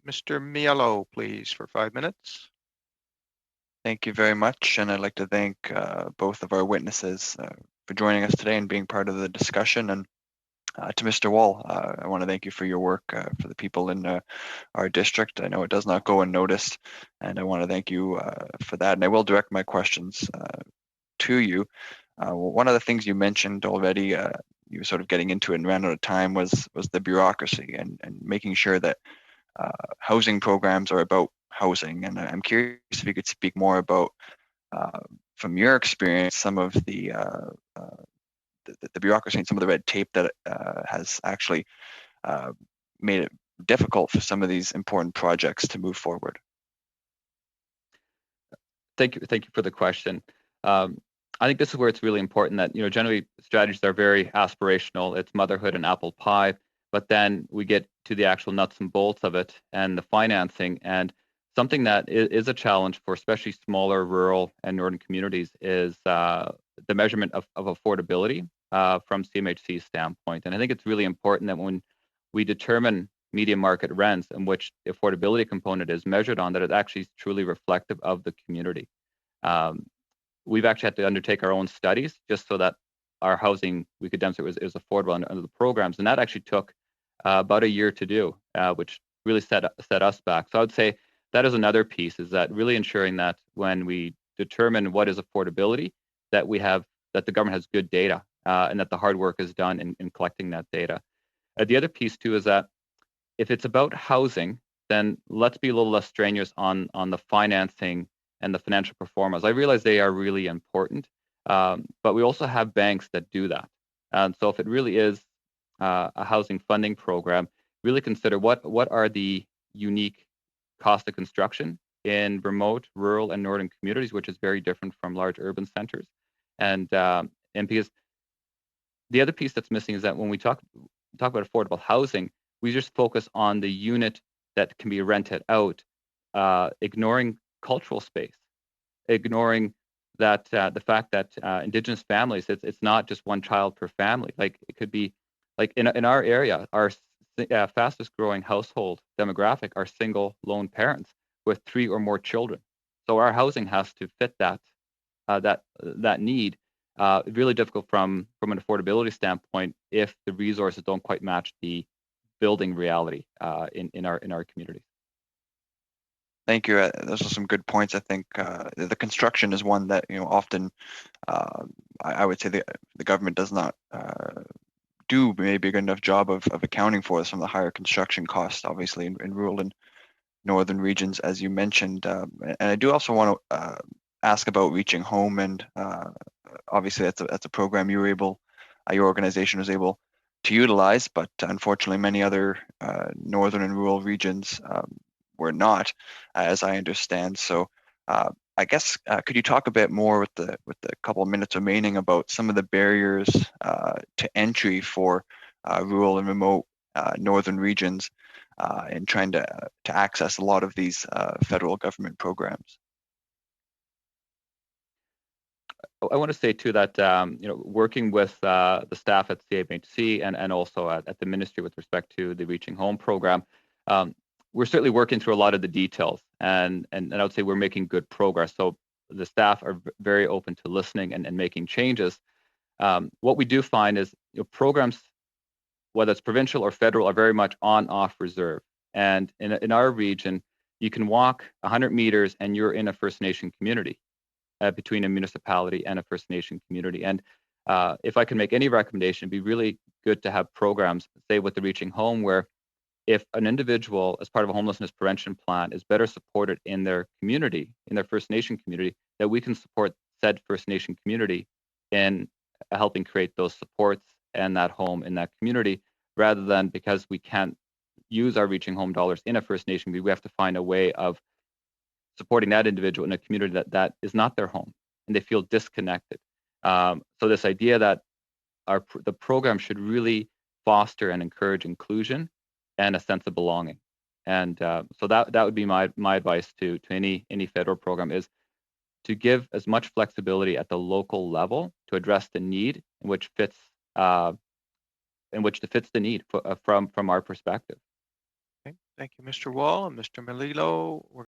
Mr. Melillo, please, for 5 minutes. Thank you very much, and I'd like to thank both of our witnesses for joining us today and being part of the discussion. And to Mr. Wall, I want to thank you for your work for the people in our district. I know it does not go unnoticed, and I want to thank you for that. And I will direct my questions to you. One of the things you mentioned already, you were sort of getting into it and ran out of time, was the bureaucracy and making sure that housing programs are about housing. And I'm curious if you could speak more about, from your experience, some of the bureaucracy and some of the red tape that has actually made it difficult for some of these important projects to move forward. Thank you for the question. I think this is where it's really important that, generally strategies are very aspirational. It's motherhood and apple pie, but then we get to the actual nuts and bolts of it and the financing. And something that is a challenge for especially smaller rural and northern communities is the measurement of affordability from CMHC's standpoint. And I think it's really important that when we determine median market rents, in which the affordability component is measured on, that it actually is truly reflective of the community. We've actually had to undertake our own studies just so that our housing, we could demonstrate is affordable under the programs. And that actually took about a year to do, which really set us back. So I would say that is another piece, is that really ensuring that when we determine what is affordability, that the government has good data and that the hard work is done in collecting that data. The other piece too is that if it's about housing, then let's be a little less strenuous on the financing and the financial performance. I realize they are really important, but we also have banks that do that. And so if it really is a housing funding program, really consider what are the unique cost of construction in remote, rural, and northern communities, which is very different from large urban centers. And because the other piece that's missing is that when we talk about affordable housing, we just focus on the unit that can be rented out, ignoring cultural space, ignoring that the fact that Indigenous families, it's not just one child per family. Like it could be, like in our area, our fastest growing household demographic are single lone parents with 3 or more children. So our housing has to fit that need. Really difficult from an affordability standpoint if the resources don't quite match the building reality in our communities. Thank you. Those are some good points. I think the construction is one that often I would say the government does not do maybe a good enough job of accounting for some of the higher construction costs, obviously in rural and northern regions, as you mentioned. And I do also want to ask about Reaching Home, and obviously that's a program your organization was able to utilize, but unfortunately many other northern and rural regions were not, as I understand. So I guess could you talk a bit more with the couple of minutes remaining about some of the barriers to entry for rural and remote northern regions in trying to access a lot of these federal government programs? I want to say too that working with the staff at CMHC and also at the ministry with respect to the Reaching Home program, we're certainly working through a lot of the details, and I would say we're making good progress. So the staff are very open to listening and making changes. What we do find is programs, whether it's provincial or federal, are very much on-off reserve. And in our region, you can walk 100 meters and you're in a First Nation community, between a municipality and a First Nation community. And if I can make any recommendation, it'd be really good to have programs, say with the Reaching Home, where if an individual, as part of a homelessness prevention plan, is better supported in their community, in their First Nation community, that we can support said First Nation community in helping create those supports and that home in that community, rather than because we can't use our Reaching Home dollars in a First Nation, we have to find a way of supporting that individual in a community that is not their home and they feel disconnected. So this idea that the program should really foster and encourage inclusion and a sense of belonging. And so that would be my advice to any federal program, is to give as much flexibility at the local level to address the need in which fits the need from our perspective. Okay. Thank you, Mr. Wall and Mr. Melillo. We're